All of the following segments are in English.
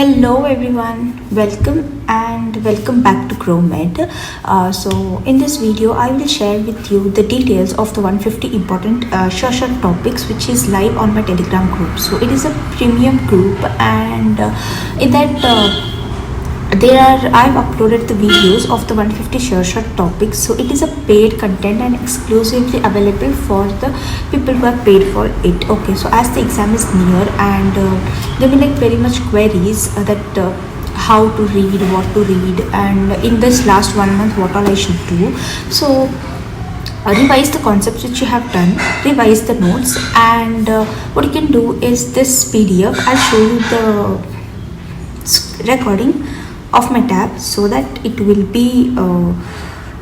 Hello everyone, welcome back to GrowMed. So in this video I will share with you the details of the 150 important short topics which is live on my Telegram group. So it is a premium group and in that I've uploaded the videos of the 150 short topics. So it is a paid content and exclusively available for the people who have paid for it. Okay, so as the exam is near and there will like very much queries that how to read, what to read, and in this last 1 month what all I should do. So revise the concepts which you have done, revise the notes, and what you can do is this PDF. I'll show you the recording of my tab so that it will be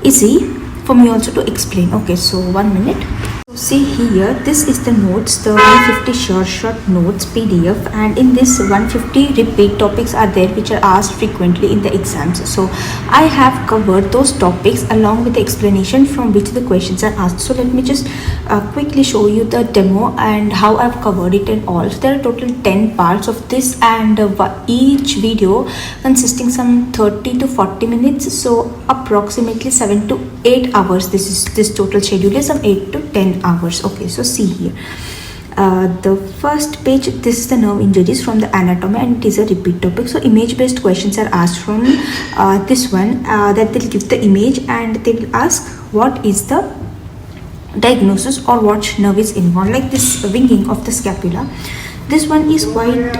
easy for me also to explain. Okay, so 1 minute. So see here, this is the notes, the 150 short notes PDF, and in this 150 repeat topics are there which are asked frequently in the exams. So I have covered those topics along with the explanation from which the questions are asked. So let me just quickly show you the demo and how I've covered it and all. So there are total 10 parts of this, and each video consisting some 30 to 40 minutes, so approximately 7 to 8 hours. This total schedule is some 8 to 10 hours. Okay, so see here, the first page, this is the nerve injuries from the anatomy and it is a repeat topic. So image based questions are asked from this one, that they'll give the image and they will ask what is the diagnosis or what nerve is involved, like this winging of the scapula. This one is quite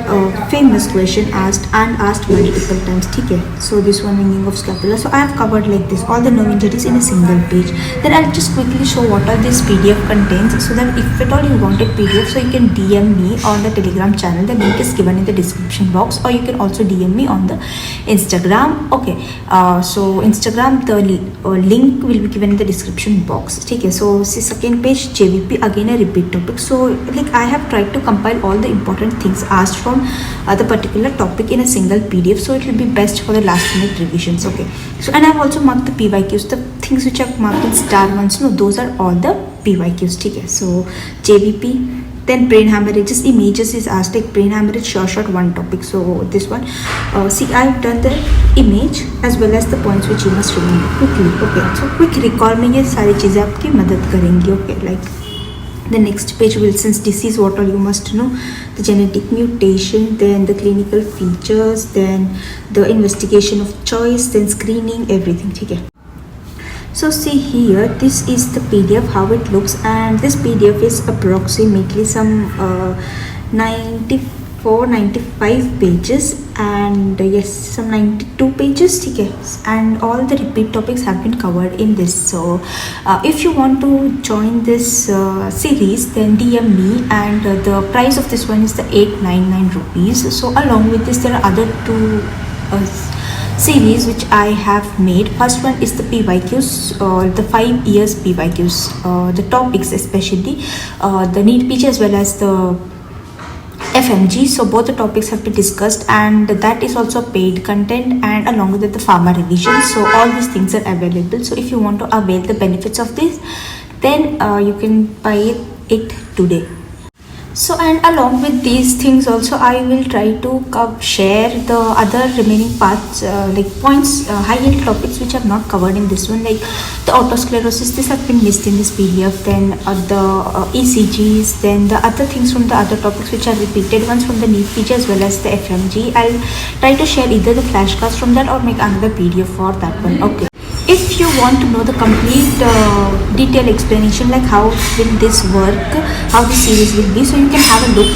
famous question, asked multiple times. Okay, so this one, winging of scapula. So I have covered like this all the nerve injuries in a single page. Then I'll just quickly show what all this PDF contains, so that if at all you wanted PDF, so you can DM me on the Telegram channel. The link is given in the description box, or you can also DM me on the Instagram. Okay, so Instagram, the link will be given in the description box. Okay, so see second page, JVP, again a repeat topic. So like I have tried to compile all the important things asked from the particular topic in a single PDF, so it will be best for the last minute revisions. Okay, so and I've also marked the PYQs, the things which are marked in star ones. No, those are all the PYQs. Okay, so JVP. Then brain hemorrhages, images is asked, like brain hemorrhage short one topic. So this one, see I've done the image as well as the points which you must remember quickly. Okay, so quick recall में ये सारी चीजें आपकी मदद करेंगी. Okay, like the next page, Wilson's disease, what all you must know, the genetic mutation, then the clinical features, then the investigation of choice, then screening, everything. Okay, so see here, this is the PDF how it looks, and this PDF is approximately some 95 pages, and yes, some 92 pages. Okay, and all the repeat topics have been covered in this. So if you want to join this series, then DM me, and the price of this one is the 899 rupees. So along with this, there are other two series which I have made. First one is the PYQs, the 5 years PYQs, the topics especially the NEET PG as well as the FMG. So both the topics have been discussed, and that is also paid content, and along with it the pharma revision. So all these things are available. So if you want to avail the benefits of this, then you can buy it today. So and along with these things also, I will try to share the other remaining parts, like points, high-yield topics which are not covered in this one, like the autosclerosis. This have been missed in this PDF. Then the ECGs, then the other things from the other topics which are repeated ones from the NEET PG as well as the FMG. I'll try to share either the flashcards from that or make another PDF for that one. Okay, if you want to know the complete detailed explanation, like how will this work, how the series will be, so you can have a look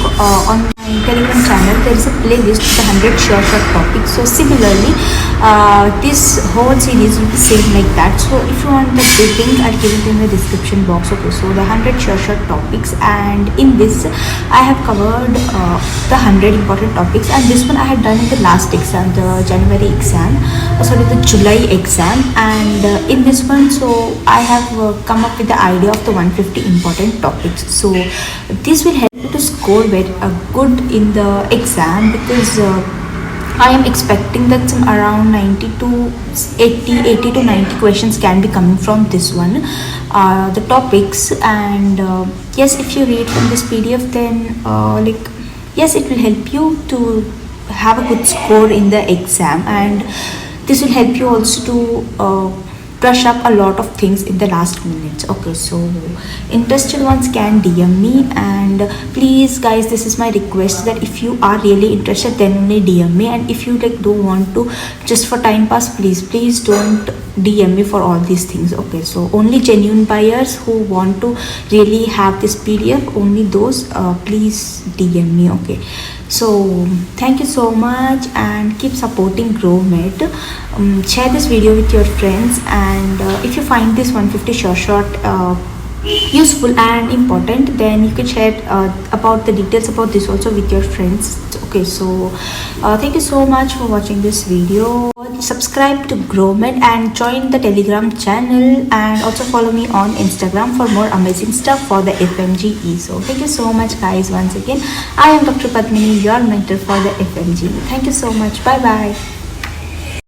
on my Telegram channel. There is a playlist with the 100 short topics. So similarly, this whole series will be same like that. So if you want the link, I'll give it in the description box. Okay, so the 100 short topics, and in this I have covered the 100 important topics, and this one I had done in the last exam, the January exam, the July exam, and in this one, so I have come up with the idea of the 150 important topics. So this will help you to score very good in the exam, because I am expecting that some around 90 to 80 to 90 questions can be coming from this one, the topics. And yes, if you read from this PDF, then like yes, it will help you to have a good score in the exam, and this will help you also to brush up a lot of things in the last minutes. Okay, so interested ones can DM me, and please guys, this is my request that if you are really interested, then only DM me, and if you like don't want to, just for time pass, please don't DM me for all these things. Okay, so only genuine buyers who want to really have this PDF, only those please DM me. Okay, so thank you so much, and keep supporting GrowMed. Share this video with your friends, and if you find this 150 short useful and important, then you can share about the details about this also with your friends. Okay, so thank you so much for watching this video. Subscribe to GrowMed and join the Telegram channel, and also follow me on Instagram for more amazing stuff for the FMGE. So thank you so much guys. Once again, I am Dr. Padmini, your mentor for the FMGE. Thank you so much. Bye bye.